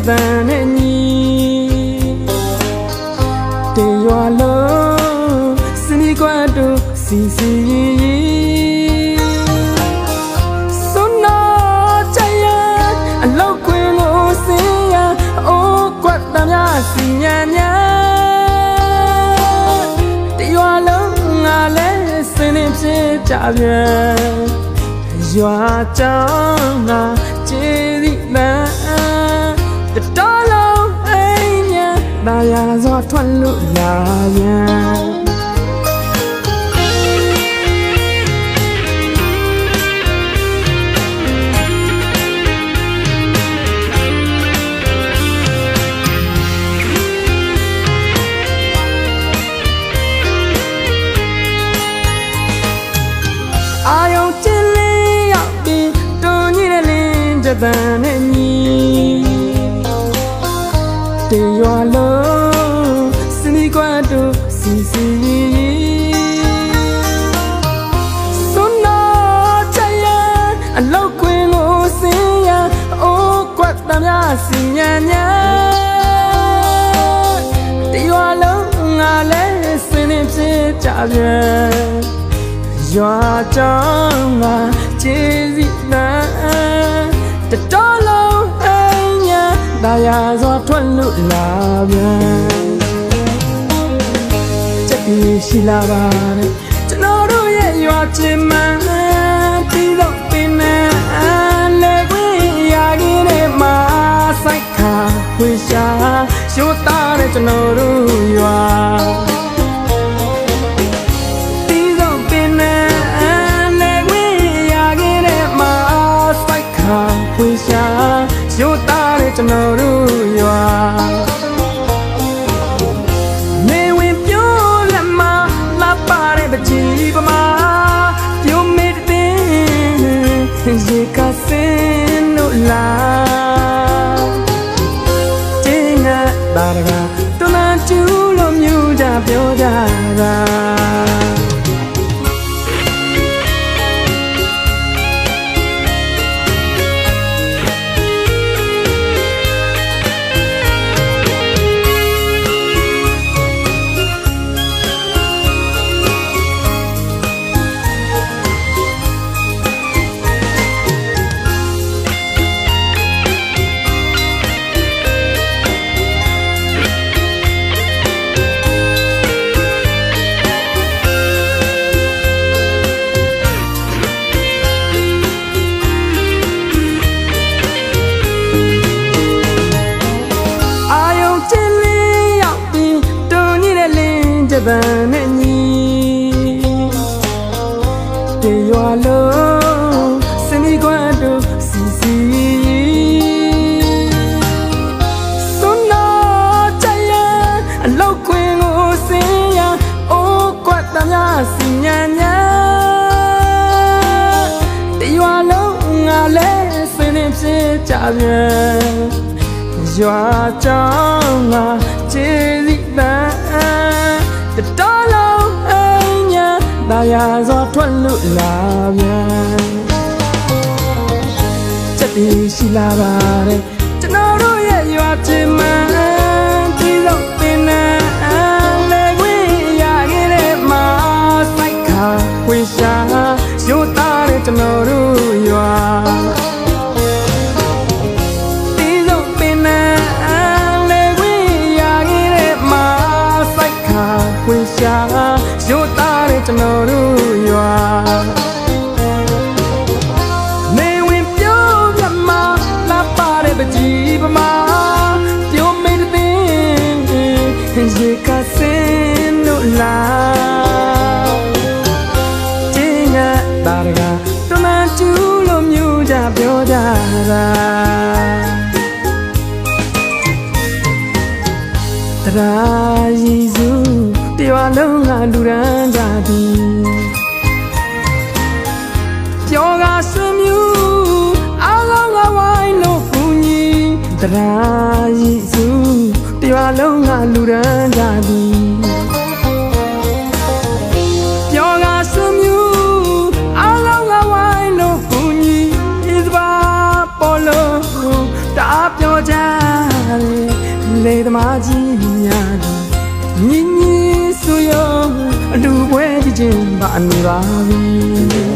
တန်နဲ့ညီတေရွာလုံးစနီကွတ်တို့စီစီစွန်းနာချရအလောက်ခွင်ကိုစင်ရအိုးကွတ်တမ်းများစီညာညာတေရွာလုံးငါလဲစင်နေဖြစ်ကြပြန်ရွာကြောင်းငါကျေးဇူးနဲ့တော်လုံးအိမ်ညာဒါရစွာထွက်လို့လာပြန်အာယုံချစ်လေးရောက်ပြီးတွန်ကြီးတဲ့လင်းချက်တန်နဲ့ညီတေရွာလုံးစနီကွတ်တို့စီစီစွန်းနာချရအလောက်ခွင်ကိုစင်ရအိုးကွတ်တမ်းများစီညာညာတေရွာလုံးငါလဲစင်နေဖြစ်ကြပြန်ရွာကြောင်းငါကျေးဇူးနဲ့တော်လုံးအိမ်ညာဒါရစွာထွက်လို့လာပြန်ချက်ပြီးရှိလာပါတယ်ကျွန်တော်တို့ရဲ့ရွာချင်းမှန်ပြီးတော့ပင်နဲ့လေခွေရခဲ့တဲ့မှာစိုက်ခါဝေရှာရှိုးသားတဲ့ကျွန်တော်တို့ရွာဝေရှာရိုးသားတဲ့ကျွန်တော်တို့ရွာနေဝင်ပြိုးလက်မလာပါတဲ့ပကြီးပမာပြိုးမေးတဲ့ရေကစင်းလို့လာတင်းငါပါရကတမန်ကျူလို့မြူကြပြောကြတာတန်နဲ့ညီတေရွာလုံးစနီကွတ်တို့စီစီစွန်းနာချရအလောက်ခွင်ကိုစင်ရအိုးကွတ်တမ်းများစီညာညာတေရွာလုံးငါလဲစင်နေဖြစ်ကြပြန်ရွာကြောင်းငါကျေးဇူးနဲ့တော်လုံးအိမ်ညာဒါရစွာထွက်လို့လာပြန်ချက်ပြီးရှိလာပါတယ်ကျွန်တော်တို့ရဲ့ရွာချင်းမှန်ပြီးတော့ပင်နဲ့လေခွေရခဲ့တဲ့မှာစိုက်ခါဝေရှာရိုးသားတဲ့ကျွန်တော်တို့ရွာဝေရှာရိုးသားတဲ့ကျွန်တော်တို့ရွာနေဝင်ပြိုးပြမလာပါတဲ့ပကြီးပမာပြိုးမေးတဲ့ရေကစင်းလို့လာတင်းငါတာရကတမန်ကျူလို့မြူကြပြောကြတာတရားရည်စုရွာလုံးကလူရန်ကြသည်ပြောကဆွေမျိုးအားလုံးကဝိုင်းလို့ကူညီတရားရည်စုရွာလုံးကလူရန်ကြသည်ပြောကဆွေမျိုးအားလုံးကဝိုင်းလို့ကူညီ is ba polo တာပြောကြ ခြင်းပါနေပါပြီ